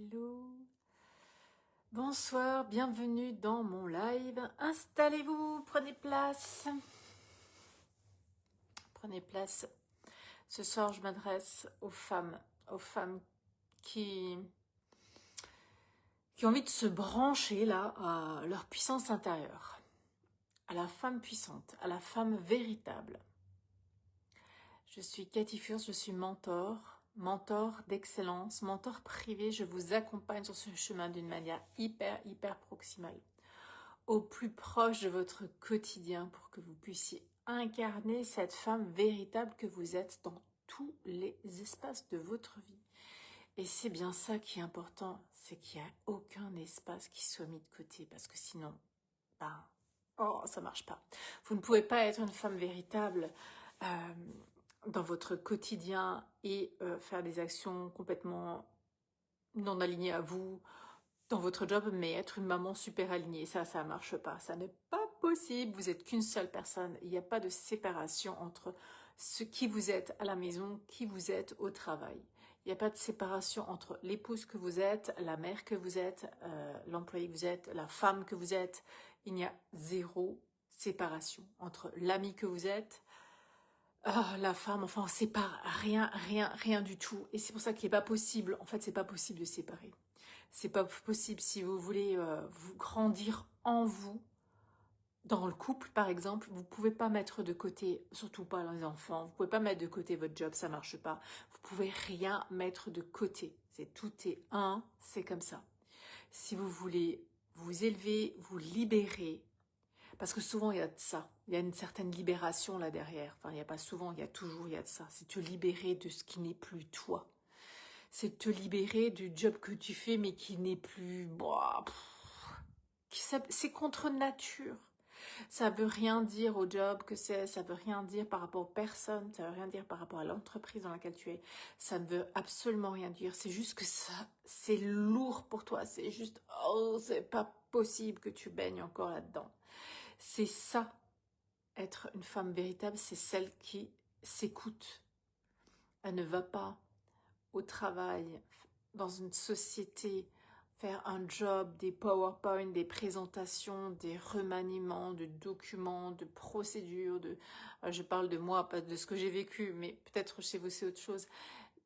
Hello, bonsoir, bienvenue dans mon live. Installez-vous, prenez place. Prenez place. Ce soir, je m'adresse aux femmes qui ont envie de se brancher là à leur puissance intérieure, à la femme puissante, à la femme véritable. Je suis Cathy Furst, je suis mentor d'excellence, mentor privé. Je vous accompagne sur ce chemin d'une manière hyper proximale, au plus proche de votre quotidien pour que vous puissiez incarner cette femme véritable que vous êtes dans tous les espaces de votre vie. Et c'est bien ça qui est important, c'est qu'il n'y a aucun espace qui soit mis de côté, parce que sinon, ça marche pas. Vous ne pouvez pas être une femme véritable dans votre quotidien et faire des actions complètement non alignées à vous dans votre job, mais être une maman super alignée. Ça marche pas. Ça n'est pas possible. Vous êtes qu'une seule personne. Il n'y a pas de séparation entre qui vous êtes à la maison, qui vous êtes au travail. Il n'y a pas de séparation entre l'épouse que vous êtes, la mère que vous êtes, l'employé que vous êtes, la femme que vous êtes. Il n'y a zéro séparation entre l'ami que vous êtes, la femme, enfin, on sépare rien du tout. Et c'est pour ça qu'il n'est pas possible, en fait, c'est pas possible de séparer. C'est pas possible si vous voulez vous grandir en vous, dans le couple, par exemple, vous pouvez pas mettre de côté, surtout pas les enfants, vous pouvez pas mettre de côté votre job, ça marche pas. Vous pouvez rien mettre de côté. Tout est un, c'est comme ça. Si vous voulez vous élever, vous libérer, parce que souvent, il y a de ça. Il y a une certaine libération là derrière. Enfin, il n'y a pas souvent, il y a toujours, il y a de ça. C'est te libérer de ce qui n'est plus toi. C'est te libérer du job que tu fais, mais qui n'est plus... c'est contre nature. Ça veut rien dire au job que c'est, ça veut rien dire par rapport aux personnes, ça veut rien dire par rapport à l'entreprise dans laquelle tu es. Ça ne veut absolument rien dire. C'est juste que ça, c'est lourd pour toi. C'est juste, c'est pas possible que tu baignes encore là-dedans. C'est ça, être une femme véritable, c'est celle qui s'écoute. Elle ne va pas au travail, dans une société, faire un job, des PowerPoint, des présentations, des remaniements de documents, de procédures, je parle de moi, pas de ce que j'ai vécu, mais peut-être chez vous c'est autre chose.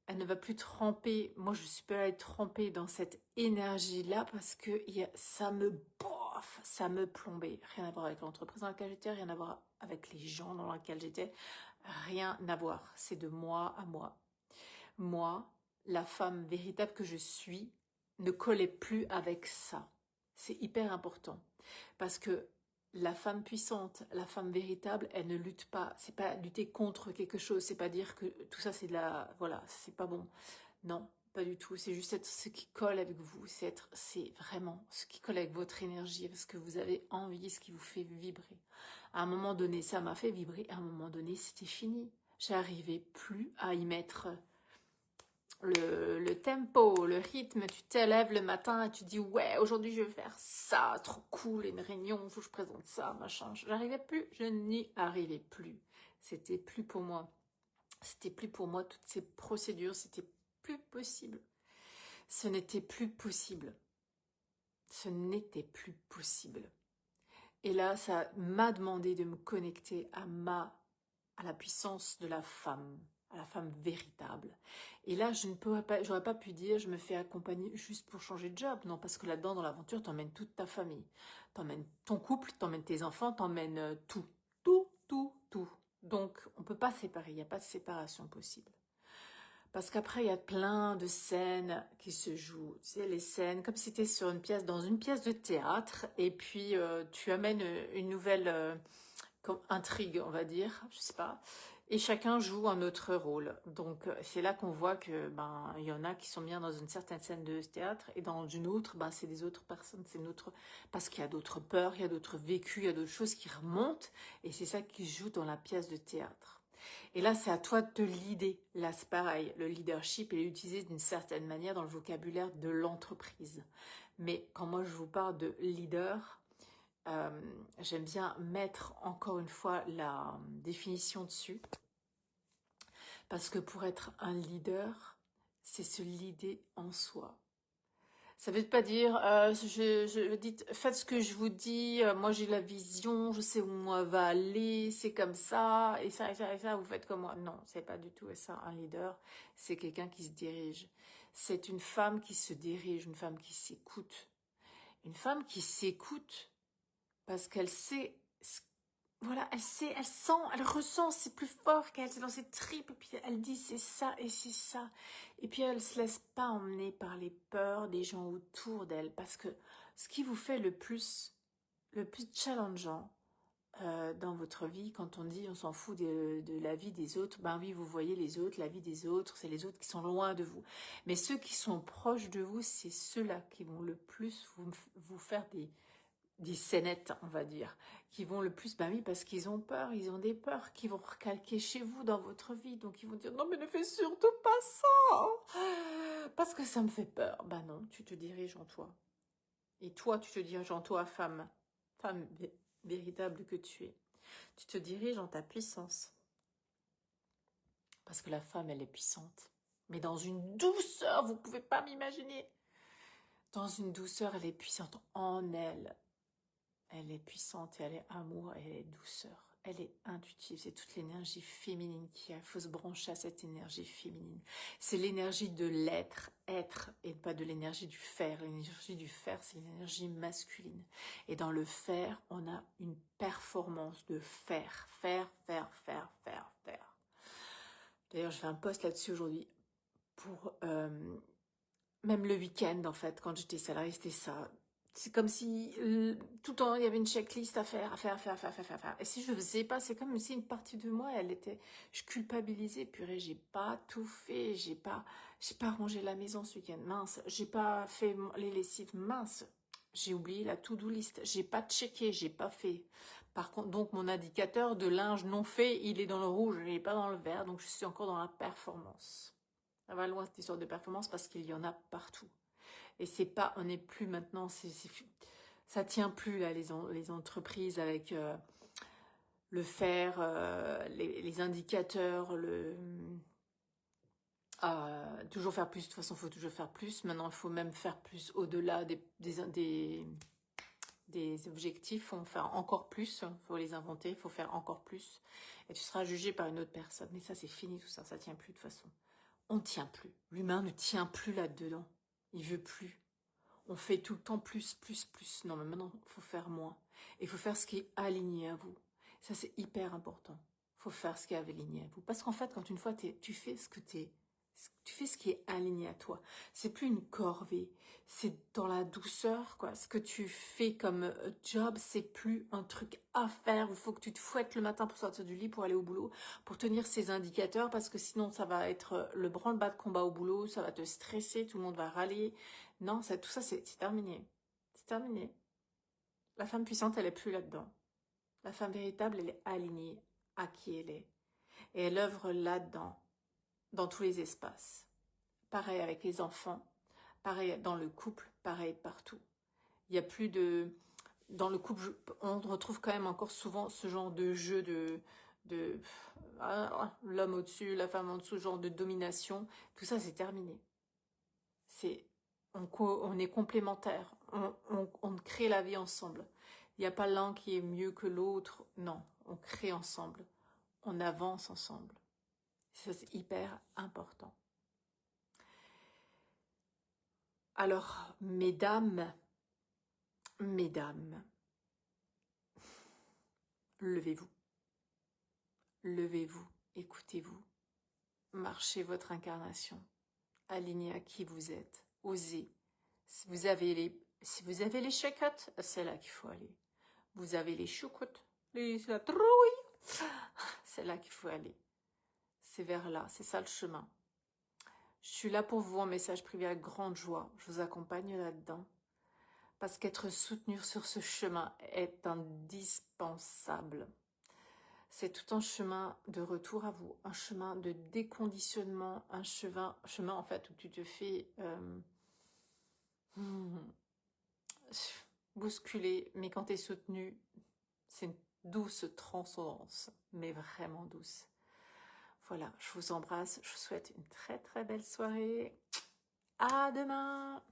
Elle ne va plus tremper, moi je suis pas allée tremper dans cette énergie-là parce que ça me plombait. Rien à voir avec l'entreprise dans laquelle j'étais, rien à voir avec les gens dans lesquels j'étais, rien à voir. C'est de moi à moi. Moi, la femme véritable que je suis, ne collait plus avec ça. C'est hyper important parce que la femme puissante, la femme véritable, elle ne lutte pas. C'est pas lutter contre quelque chose. C'est pas dire que tout ça c'est c'est pas bon. Non, pas du tout. C'est juste être ce qui colle avec vous. C'est vraiment ce qui colle avec votre énergie, parce que vous avez envie, ce qui vous fait vibrer. À un moment donné, ça m'a fait vibrer. À un moment donné, c'était fini. J'arrivais plus à y mettre le tempo, le rythme. Tu t'élèves le matin et tu dis ouais, aujourd'hui je vais faire ça, trop cool, une réunion, il faut que je présente ça, machin. J'arrivais plus, je n'y arrivais plus. C'était plus pour moi. C'était plus pour moi, toutes ces procédures, c'était plus possible. Ce n'était plus possible. Ce n'était plus possible. Et là, ça m'a demandé de me connecter à la puissance de la femme véritable. Et là, j'aurais pas pu dire, je me fais accompagner juste pour changer de job. Non, parce que là-dedans, dans l'aventure, t'emmènes toute ta famille. T'emmènes ton couple, t'emmènes tes enfants, t'emmènes tout. Tout. Donc, on peut pas séparer, il n'y a pas de séparation possible. Parce qu'après, il y a plein de scènes qui se jouent. Tu sais, les scènes, comme si tu étais dans une pièce de théâtre, et puis tu amènes une nouvelle comme intrigue, on va dire, je sais pas. Et chacun joue un autre rôle. Donc c'est là qu'on voit que il y en a qui sont bien dans une certaine scène de théâtre, et dans une autre, c'est des autres personnes, parce qu'il y a d'autres peurs, il y a d'autres vécus, il y a d'autres choses qui remontent, et c'est ça qui se joue dans la pièce de théâtre. Et là, c'est à toi de te leader. Là, c'est pareil, le leadership est utilisé d'une certaine manière dans le vocabulaire de l'entreprise. Mais quand moi je vous parle de leader, j'aime bien mettre encore une fois la définition dessus, parce que pour être un leader, c'est se leader en soi. Ça veut pas dire, dites, faites ce que je vous dis, moi j'ai la vision, je sais où moi va aller, c'est comme ça, et ça, vous faites comme moi. Non, c'est pas du tout ça, un leader, c'est quelqu'un qui se dirige. C'est une femme qui se dirige, une femme qui s'écoute. Une femme qui s'écoute parce qu'elle sait, voilà, elle sait, elle sent, elle ressent, c'est plus fort qu'elle, c'est dans ses tripes, et puis elle dit c'est ça et c'est ça. Et puis elle se laisse pas emmener par les peurs des gens autour d'elle, parce que ce qui vous fait le plus challengeant dans votre vie, quand on dit on s'en fout de la vie des autres, ben oui, vous voyez les autres, la vie des autres, c'est les autres qui sont loin de vous. Mais ceux qui sont proches de vous, c'est ceux-là qui vont le plus vous faire des scénettes, on va dire, qui vont le plus, ben oui, parce qu'ils ont peur, ils ont des peurs qui vont recalquer chez vous dans votre vie, donc ils vont dire, non mais ne fais surtout pas ça, parce que ça me fait peur. Ben non, tu te diriges en toi. Et toi, tu te diriges en toi, femme, femme véritable que tu es. Tu te diriges en ta puissance, parce que la femme, elle est puissante, mais dans une douceur, vous pouvez pas m'imaginer. Dans une douceur, elle est puissante en elle. Elle est puissante et elle est amour et elle est douceur. Elle est intuitive, c'est toute l'énergie féminine qu'il y a. Il faut se brancher à cette énergie féminine. C'est l'énergie de l'être, être, et pas de l'énergie du faire. L'énergie du faire, c'est une énergie masculine. Et dans le faire, on a une performance de faire. Faire, faire, faire, faire, faire. D'ailleurs, je fais un post là-dessus aujourd'hui pour... même le week-end, en fait, quand j'étais salariée, c'était ça. C'est comme si tout le temps, il y avait une checklist à faire, à faire, à faire, à faire, à faire, à faire. Et si je faisais pas, c'est comme si une partie de moi, je culpabilisais. Purée, j'ai pas tout fait, j'ai pas rangé la maison ce week-end, mince. J'ai pas fait les lessives, mince. J'ai oublié la to-do list, j'ai pas checké, j'ai pas fait. Par contre, donc mon indicateur de linge non fait, il est dans le rouge, il est pas dans le vert, donc je suis encore dans la performance. Ça va loin cette histoire de performance parce qu'il y en a partout. Et c'est pas, on n'est plus maintenant, ça tient plus là les entreprises avec le faire, les indicateurs, toujours faire plus. De toute façon, il faut toujours faire plus. Maintenant, il faut même faire plus au-delà des objectifs. Il faut faire encore plus. Il faut les inventer. Il faut faire encore plus. Et tu seras jugé par une autre personne. Mais ça, c'est fini tout ça. Ça tient plus de toute façon. On ne tient plus. L'humain ne tient plus là-dedans. Il veut plus. On fait tout le temps plus, plus, plus. Non, mais maintenant, il faut faire moins. Et il faut faire ce qui est aligné à vous. Ça, c'est hyper important. Il faut faire ce qui est aligné à vous. Parce qu'en fait, quand une fois, tu fais tu fais ce qui est aligné à toi. C'est plus une corvée. C'est dans la douceur, quoi. Ce que tu fais comme job, c'est plus un truc à faire. Il faut que tu te fouettes le matin pour sortir du lit, pour aller au boulot, pour tenir ces indicateurs, parce que sinon, ça va être le branle-bas de combat au boulot, ça va te stresser, tout le monde va râler. Non, tout ça, c'est terminé. C'est terminé. La femme puissante, elle est plus là-dedans. La femme véritable, elle est alignée à qui elle est. Et elle œuvre là-dedans, dans tous les espaces. Pareil avec les enfants, pareil dans le couple, pareil partout. Il n'y a plus de... Dans le couple, on retrouve quand même encore souvent ce genre de jeu de l'homme au-dessus, la femme en dessous, genre de domination. Tout ça, c'est terminé. On est complémentaires. On crée la vie ensemble. Il n'y a pas l'un qui est mieux que l'autre. Non, on crée ensemble. On avance ensemble. Ça, c'est hyper important. Alors, mesdames, levez-vous. Levez-vous, écoutez-vous. Marchez votre incarnation. Alignez à qui vous êtes. Osez. Si vous avez les choucroutes, c'est là qu'il faut aller. Vous avez les choucroutes, la trouille, c'est là qu'il faut aller. C'est vers là, c'est ça le chemin. Je suis là pour vous en message privé avec grande joie. Je vous accompagne là-dedans. Parce qu'être soutenu sur ce chemin est indispensable. C'est tout un chemin de retour à vous, un chemin de déconditionnement, un chemin en fait où tu te fais bousculer, mais quand tu es soutenu, c'est une douce transcendance, mais vraiment douce. Voilà, je vous embrasse, je vous souhaite une très très belle soirée. À demain!